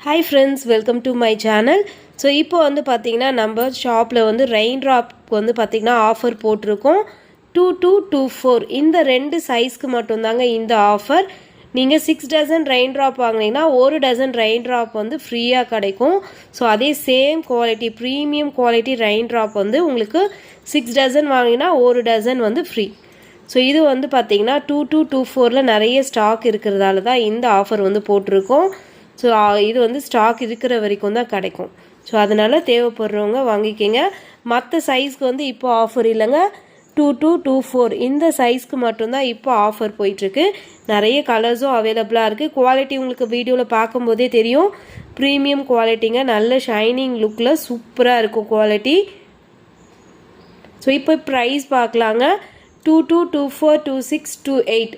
Hi friends, welcome to my channel. So இப்போ வந்து பாத்தீங்கன்னா நம்ம ஷாப்ல வந்து ரெயின் டிராப் வந்து பாத்தீங்கன்னா ஆஃபர் போட்டுருக்கோம் 2224 இந்த ரெண்டு சைஸ்க்கு மட்டும் தாங்க இந்த ஆஃபர். நீங்க 6 டசன் ரெயின் டிராப் வாங்குனீங்கன்னா ஒரு டசன் ரெயின் டிராப் வந்து ஃப்ரீயா கிடைக்கும். ஸோ அதே same quality premium quality rain drop வந்து உங்களுக்கு 6 டசன் வாங்கினா ஒரு டசன் வந்து ஃப்ரீ. ஸோ இது வந்து பார்த்தீங்கன்னா 2224ல நிறைய ஸ்டாக் இருக்கிறதால தான் இந்த ஆஃபர் வந்து போட்டிருக்கோம். ஸோ இது வந்து ஸ்டாக் இருக்கிற வரைக்கும் தான் கிடைக்கும். ஸோ அதனால் தேவைப்படுறவங்க வாங்கிக்கிங்க. மற்ற சைஸ்க்கு வந்து இப்போ ஆஃபர் இல்லைங்க. 2224 இந்த சைஸ்க்கு மட்டும்தான் இப்போ ஆஃபர் போயிட்டுருக்கு. நிறைய கலர்ஸும் அவைலபிளாக இருக்குது. குவாலிட்டி உங்களுக்கு வீடியோவில் பார்க்கும்போதே தெரியும். ப்ரீமியம் குவாலிட்டிங்க, நல்ல ஷைனிங் லுக்கில் சூப்பராக இருக்கும் குவாலிட்டி. ஸோ இப்போ ப்ரைஸ் பார்க்கலாங்க. 2224 26 28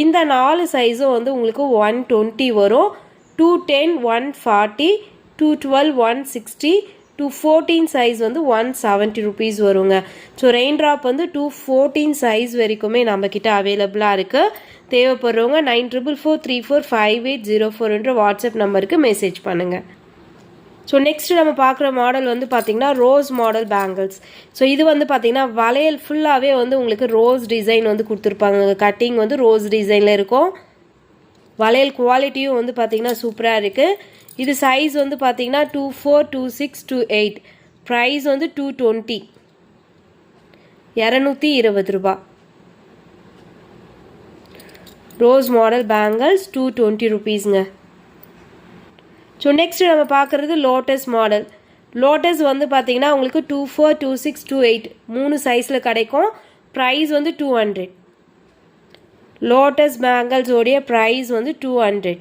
இந்த 4 சைஸும் வந்து உங்களுக்கு 120 வரும். 210 140 212 160 214 சைஸ் வந்து 170 ருபீஸ் வருங்க. ஸோ ரெயின் ட்ராப் வந்து 214 சைஸ் வரைக்குமே நம்மக்கிட்ட அவைலபிளாக இருக்குது. தேவைப்படுறவங்க 9443458004 வாட்ஸ்அப் நம்பருக்கு மெசேஜ் பண்ணுங்கள். ஸோ நெக்ஸ்ட் நம்ம பார்க்குற மாடல் வந்து பார்த்திங்கன்னா ரோஸ் மாடல் பேங்கிள்ஸ். ஸோ இது வந்து பார்த்திங்கன்னா வளையல் ஃபுல்லாகவே வந்து உங்களுக்கு ரோஸ் டிசைன் வந்து கொடுத்துருப்பாங்க. கட்டிங் வந்து ரோஸ் டிசைனில் இருக்கும். வளையல் குவாலிட்டியும் வந்து பார்த்திங்கன்னா சூப்பராக இருக்குது. இது சைஸ் வந்து பார்த்திங்கன்னா 24 26 28 ப்ரைஸ் வந்து 220 220 ரூபா. ரோஸ் மாடல் பேங்கிள்ஸ் 220 ருபீஸுங்க. ஸோ நெக்ஸ்ட் நம்ம பார்க்குறது லோட்டஸ் மாடல். லோட்டஸ் வந்து பார்த்தீங்கன்னா உங்களுக்கு 24 26 28 3 சைஸில் கிடைக்கும். ப்ரைஸ் வந்து 200. லோட்டஸ் பேங்கிள்ஸோடைய ப்ரைஸ் வந்து 200.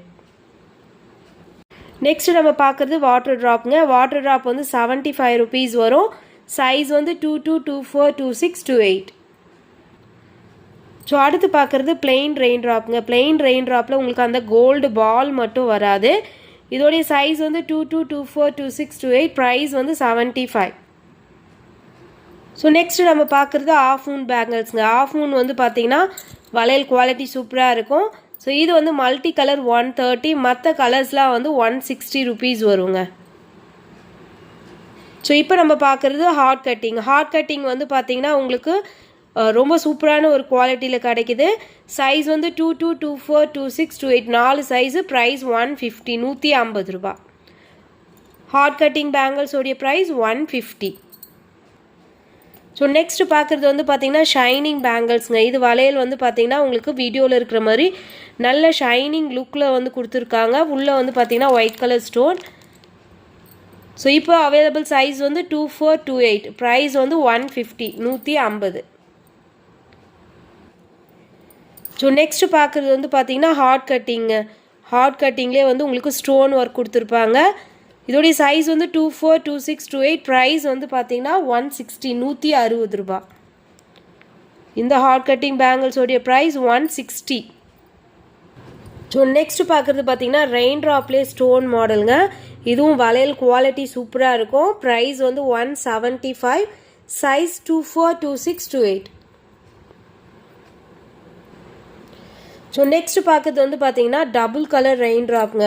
நெக்ஸ்ட் நம்ம பார்க்குறது வாட்டர் ட்ராப்ங்க. வாட்டர் ட்ராப் வந்து 75 ருபீஸ் வரும். சைஸ் வந்து 22 24 26 28. ஸோ அடுத்து பார்க்குறது பிளெயின் ரெயின் ட்ராப்ங்க. பிளெயின் ரெயின் ட்ராப்பில் உங்களுக்கு அந்த கோல்டு பால் மட்டும் வராது. இதோடைய சைஸ் வந்து 22 24 26 28 ப்ரைஸ் வந்து 75. ஸோ நெக்ஸ்ட் நம்ம பார்க்குறது ஆஃப் மூன் பேங்கிள்ஸுங்க. ஆஃப் மூன் வந்து பார்த்தீங்கன்னா வளையல் குவாலிட்டி சூப்பராக இருக்கும். ஸோ இது வந்து மல்டி கலர் 130, மற்ற கலர்ஸ்லாம் வந்து 160 ருபீஸ் வருங்க. ஸோ இப்போ நம்ம பார்க்குறது ஹார்ட் கட்டிங். ஹார்ட் கட்டிங் வந்து பார்த்தீங்கன்னா உங்களுக்கு ரொம்ப சூப்பரான ஒரு குவாலிட்டியில் கிடைக்குது. சைஸ் வந்து 22 24 26 28 4 சைஸு. ப்ரைஸ் 150 150 ரூபா. ஹார்ட் கட்டிங் பேங்கிள்ஸோடைய ப்ரைஸ் 150. ஸோ நெக்ஸ்ட் பார்க்குறது வந்து பார்த்திங்கன்னா ஷைனிங் பேங்கிள்ஸுங்க. இது வளையல் வந்து பார்த்திங்கன்னா உங்களுக்கு வீடியோவில் இருக்கிற மாதிரி நல்ல ஷைனிங் லுக்கில் வந்து கொடுத்துருக்காங்க. உள்ளே வந்து பார்த்திங்கன்னா ஒயிட் கலர் ஸ்டோன். ஸோ இப்போ அவைலபிள் சைஸ் வந்து 24 28 ப்ரைஸ் வந்து 150 150. ஸோ நெக்ஸ்ட் பார்க்குறது வந்து பார்த்திங்கன்னா ஹார்ட் கட்டிங்கு. ஹார்ட் கட்டிங்லேயே வந்து உங்களுக்கு ஸ்டோன் ஒர்க் கொடுத்துருப்பாங்க. இதோடைய சைஸ் வந்து 24 26 28 ப்ரைஸ் வந்து பார்த்தீங்கன்னா 160 160 ரூபா. இந்த ஹார்ட் கட்டிங் பேங்கிள்ஸோடைய ப்ரைஸ் 160. ஸோ நெக்ஸ்ட் பார்க்குறது பார்த்தீங்கன்னா ரெயின் ட்ராப்லேயே ஸ்டோன் மாடலுங்க. இதுவும் வளையல் குவாலிட்டி சூப்பராக இருக்கும். ப்ரைஸ் வந்து 175. சைஸ் 24 26 28. ஸோ நெக்ஸ்ட் பார்க்குறது வந்து பார்த்தீங்கன்னா டபுள் கலர் ரெயின் ட்ராப்ங்க.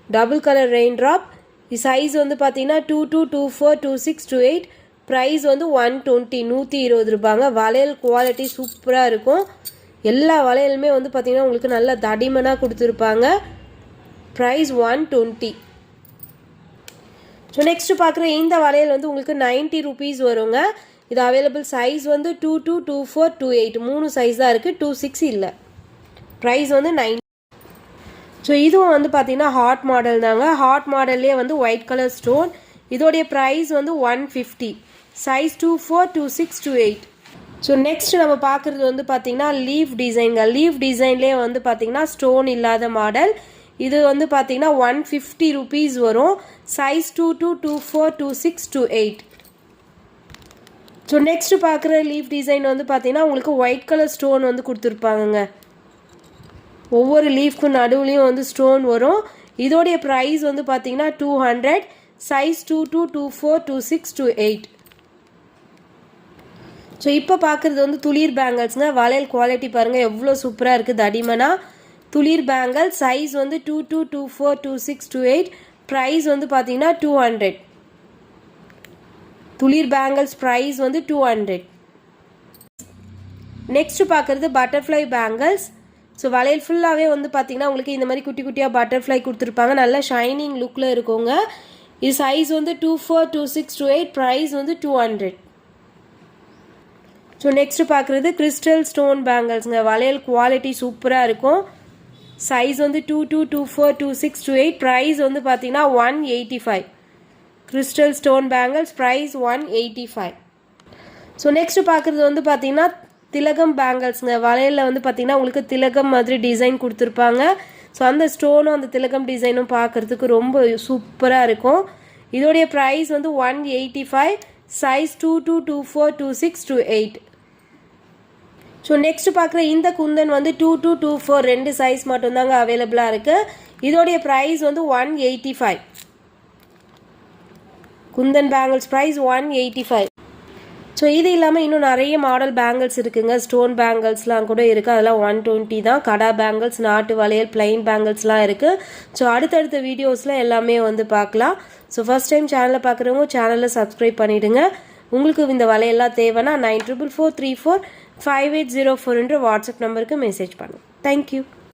Double colour rain drop. Size வந்து பார்த்தீங்கன்னா 22 24 26 28 ப்ரைஸ் வந்து 120 120 ரூபாங்க. வளையல் குவாலிட்டி சூப்பராக இருக்கும். எல்லா வளையலுமே வந்து பார்த்தீங்கன்னா உங்களுக்கு நல்ல தடிமனாக கொடுத்துருப்பாங்க. ப்ரைஸ் 120. ஸோ நெக்ஸ்ட் பார்க்குற இந்த வளையல் வந்து உங்களுக்கு 90 ருபீஸ் வருங்க. இது அவைலபிள் சைஸ் வந்து 22 24 28 3 சைஸ் தான் இருக்குது. 26 இல்லை. ப்ரைஸ் வந்து 90. ஸோ இதுவும் வந்து பார்த்தீங்கன்னா ஹாட் மாடல் தாங்க. ஹாட் மாடல்லே வந்து ஒயிட் கலர் ஸ்டோன். இதோடைய ப்ரைஸ் வந்து 150. சைஸ் 24 26 28. ஸோ நெக்ஸ்ட் நம்ம பார்க்குறது வந்து பார்த்தீங்கன்னா லீஃப் டிசைனுங்க. லீஃப் டிசைன்லேயே வந்து பார்த்தீங்கன்னா ஸ்டோன் இல்லாத மாடல். இது வந்து பார்த்தீங்கன்னா 150 ருபீஸ் வரும். சைஸ் 22 24 26 28. ஸோ நெக்ஸ்ட் பார்க்குற லீஃப் டிசைன் வந்து பார்த்தீங்கன்னா உங்களுக்கு ஒயிட் கலர் ஸ்டோன் வந்து கொடுத்துருப்பாங்கங்க. ஒவ்வொரு லீஃப்க்கும் நடுவுலையும் வந்து ஸ்டோன் வரும். இதோடைய ப்ரைஸ் வந்து பார்த்தீங்கன்னா 200. சைஸ் 22 24 26 28. ஸோ இப்போ பார்க்குறது வந்து துளிர் பேங்கிள்ஸுங்க. வளையல் குவாலிட்டி பாருங்கள் எவ்வளோ சூப்பராக இருக்குது தடிமனா. துளிர் பேங்கிள் சைஸ் வந்து 22 24 26 28 ப்ரைஸ் வந்து பார்த்தீங்கன்னா 200. துளிர் பேங்கிள்ஸ் ப்ரைஸ் வந்து 200. நெக்ஸ்ட்டு பார்க்குறது பட்டர்ஃப்ளை பேங்கிள்ஸ். ஸோ வளையல் ஃபுல்லாகவே வந்து பார்த்திங்கன்னா உங்களுக்கு இந்த மாதிரி குட்டி குட்டியாக பட்டர்ஃப்ளை கொடுத்துருப்பாங்க. நல்ல ஷைனிங் லுக்கில் இருக்குங்க. இது சைஸ் வந்து 24, 26, 28. ப்ரைஸ் வந்து 200. ஸோ நெக்ஸ்ட்டு பார்க்குறது கிறிஸ்டல் ஸ்டோன் பேங்கிள்ஸுங்க. வளையல் குவாலிட்டி சூப்பராக இருக்கும். சைஸ் வந்து 22, 24, 26, 28. ப்ரைஸ் வந்து பார்த்தீங்கன்னா 185. Crystal stone bangles price 185. So next பார்க்குறது வந்து பார்த்தீங்கன்னா திலகம் பேங்கிள்ஸுங்க. வளையலில் வந்து பார்த்தீங்கன்னா உங்களுக்கு திலகம் மாதிரி டிசைன் கொடுத்துருப்பாங்க. ஸோ அந்த ஸ்டோனும் அந்த திலகம் டிசைனும் பார்க்குறதுக்கு ரொம்ப சூப்பராக இருக்கும். இதோடைய ப்ரைஸ் வந்து 185. சைஸ் 22, 24, 26, 28. ஸோ நெக்ஸ்ட் பார்க்குற இந்த குந்தன் வந்து 22, 24 ரெண்டு சைஸ் மட்டும்தாங்க அவைலபிளாக இருக்குது. இதோடைய ப்ரைஸ் வந்து 185. Kundan bangles price 185. ஸோ இது இல்லாமல் இன்னும் நிறைய மாடல் பேங்கிள்ஸ் இருக்குங்க. ஸ்டோன் பேங்கிள்ஸ்லாம் கூட இருக்குது. அதெல்லாம் 120 தான். கடா பேங்கிள்ஸ், நாட்டு வளையல், பிளைன் பேங்கிள்ஸ்லாம் இருக்குது. ஸோ அடுத்தடுத்த வீடியோஸில் எல்லாமே வந்து பார்க்கலாம். ஸோ ஃபஸ்ட் டைம் சேனலை பார்க்குறவங்க சேனலில் சப்ஸ்கிரைப் பண்ணிவிடுங்க. உங்களுக்கு இந்த வளையெல்லாம் தேவைன்னா 9444345804 வாட்ஸ்அப் நம்பருக்கு மெசேஜ் பண்ணுங்கள். தேங்க்யூ.